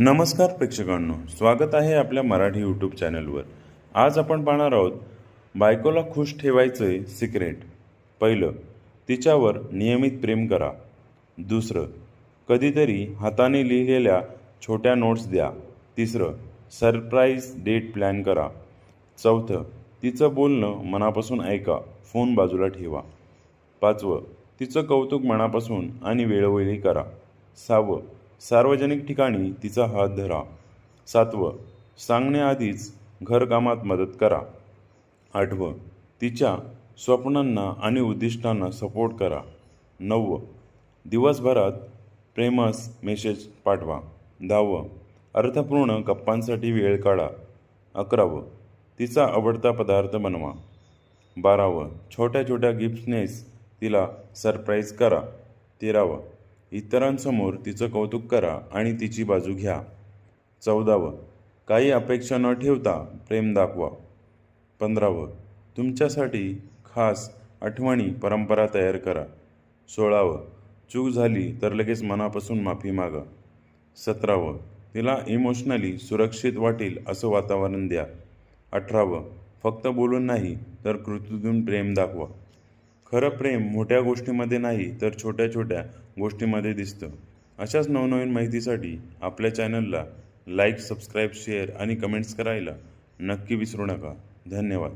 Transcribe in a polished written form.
नमस्कार प्रेक्षकांनो, स्वागत आहे आपल्या मराठी यूट्यूब चॅनलवर। आज आपण पाहणार आहोत बायकोला खुश ठेवायचे सिक्रेट। पहिलं, तिच्यावर नियमित प्रेम करा। दुसरं, कधीतरी हाताने लिहिलेल्या छोट्या नोट्स द्या। तिसरं, सरप्राईज डेट प्लॅन करा। चौथं, तिचं बोलणं मनापासून ऐका, फोन बाजूला ठेवा। पाचवं, तिचं कौतुक मनापासून आणि वेळोवेळी करा। सहावं, सार्वजनिक ठिकाणी तिचा हात धरा। सातवं, सांगण्याआधीच घरकामात मदत करा। आठवं, तिच्या स्वप्नांना आणि उद्दिष्टांना सपोर्ट करा। नववं, दिवसभरात प्रेमस मेसेज पाठवा। दहावं, अर्थपूर्ण गप्पांसाठी वेळ काढा। अकरावं, तिचा आवडता पदार्थ बनवा। बारावं, छोट्या छोट्या गिफ्ट्सनेच तिला सरप्राईज करा। तेरावं, इतरांसमोर तिचं कौतुक करा आणि तिची बाजू घ्या। चौदावं, काही अपेक्षा न ठेवता प्रेम दाखवा। 15वं, तुमच्यासाठी खास आठवणी परंपरा तयार करा। 16वं, चूक झाली तर लगेच मनापासून माफी मागा। 17वं, तिला इमोशनली सुरक्षित वाटेल असं वातावरण द्या। 18वं, फक्त बोलून नाही तर कृतीतून प्रेम दाखवा। खरं प्रेम मोठ्या गोष्टींमध्ये नाही तर छोट्या छोट्या गोष्टींमध्ये दिसतं। अशाच नवनवीन माहितीसाठी आपल्या चॅनलला लाईक, सबस्क्राईब, शेअर आणि कमेंट्स करायला नक्की विसरू नका। धन्यवाद।